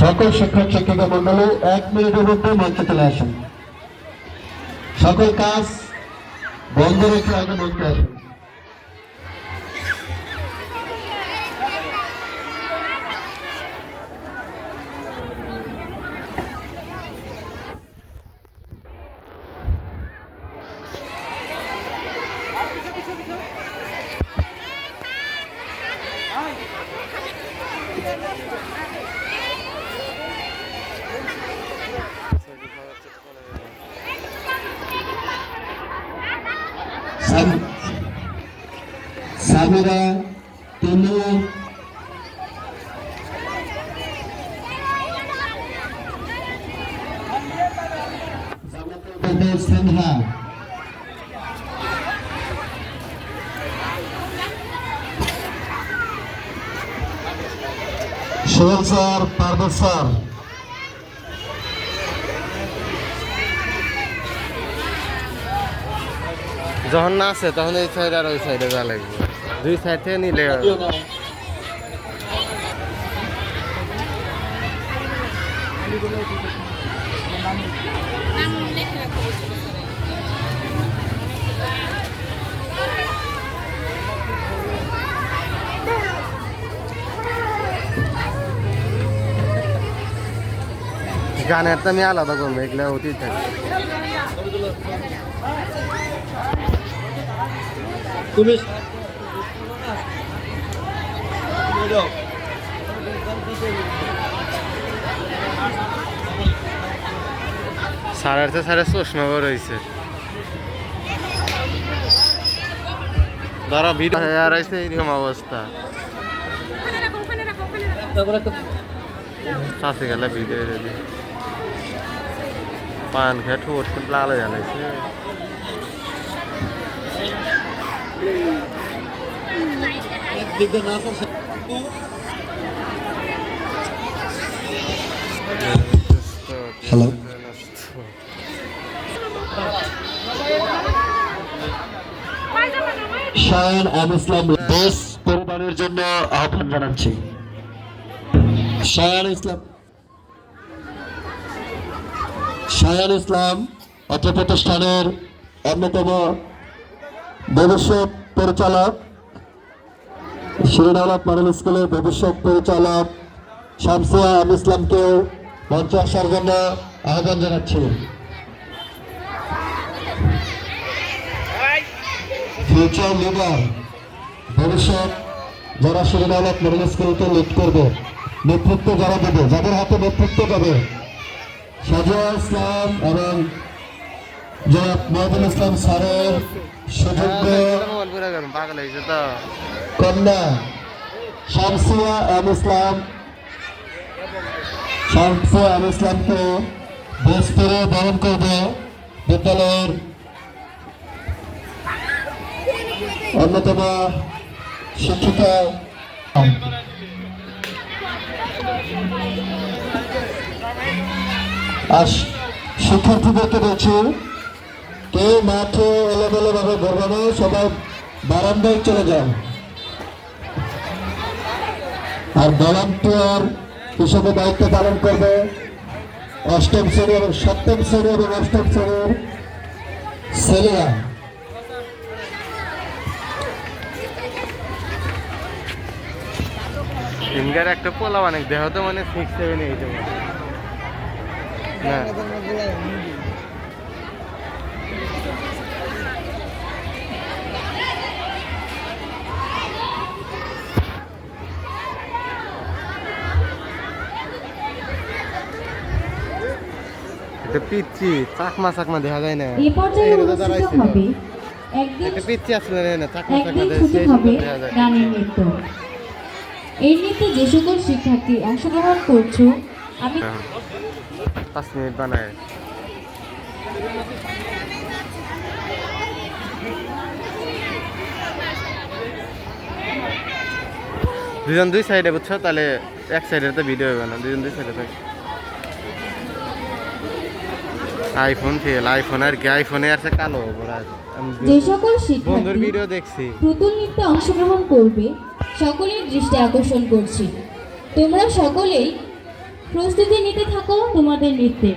সকল শিক্ষক শিক্ষিকা মন্ডলী 1 মিনিটের মধ্যে মঞ্চে চলে আসেন। সকল কাজ বন্ধ রেখে আগে মঞ্চে আসেন। সামিরা, তনু, সিনহা, সোহেল স্যার, পারভেজ স্যার, যখন না আছে তখন এই সাইড আর ওই সাইডে যা লাগবে, দুই সাইড থেকে নিলে গানের তো আমি আলাদা করবো, এগুলো অতীত থাকে। তুমি সাড়ে সাড়ে চশমা বড় হয়েছে, ধরো ভিড় আর হয়েছে এরকম অবস্থা। চাষে গেলে ভিড় রেডি পান খেয়ে ঠোঁট কিন্তু লাল জ্বালাইছে। হ্যালো, শায়ান ইসলাম দেশ পরিবারের জন্য আহ্বান জানাচ্ছি। শায়ান ইসলাম অত্র প্রতিষ্ঠানের অন্যতম ভবিষ্যৎ পরিচালক, শিরোনাওয়াত মডেল স্কুলের ভবিষ্যৎ পরিচালক শামসিয়া ইসলামকে মঞ্চে আসার জন্য আহ্বান জানাচ্ছি। ফিউচার লিডার, ভবিষ্যৎ যারা শিরোনাওয়াত মডেল স্কুলকে লিড করবে, নেতৃত্ব যারা দেবে, যাদের হাতে নেতৃত্ব দেবে, সাজিয়া ইসলাম এবং জনাব মহিদুল ইসলাম স্যারের সুযোগ্য কন্যা শামসিয়া ইসলামকে বস্ত্রে বরণ করবে বিদ্যালয়ের অন্যতম শিক্ষিকা। আর শিক্ষার্থীদেরকে বলছি, কেউ মাঠে এলোমেলো ভাবে ঘুরবে না, সবাই বারান্দায় চলে যাও। আর ভলান্টিয়ার হিসেবে দায়িত্ব পালন করবে 8ম শ্রেণী এবং 7ম শ্রেণী এবং 8ম শ্রেণীর ছেলেরা। ইনকার একটা পোলা অনেক দেহ তো মানে 6-7 8 না পিচ্ছি চাকমা দেখা যায় না। এই পর্যায়ে অনুষ্ঠিত হবে একদিন পিচ্ছি আসলে না, চাকমা দেখা যায়। গানের নৃত্য, এই নৃত্যে যে সকল শিক্ষার্থী অংশগ্রহণ করছো, আমি 5 মিনিট বানায়। দুজন দুই সাইডে বুঝছো, তাহলে এক সাইডে তো ভিডিও হবে না, দুজন দুই সাইডে থাকে। আইফোন ফেল, আইফোন আর কি, আইফোনে আছে কালো। যে সকল শিক্ষার্থী ভিডিও দেখছি পুতুল নৃত্যে অংশগ্রহণ করবে সকলের দৃষ্টি আকর্ষণ করছি, তোমরা সকলেই প্রস্তুতি নিতে থাকো তোমাদের নৃত্যে।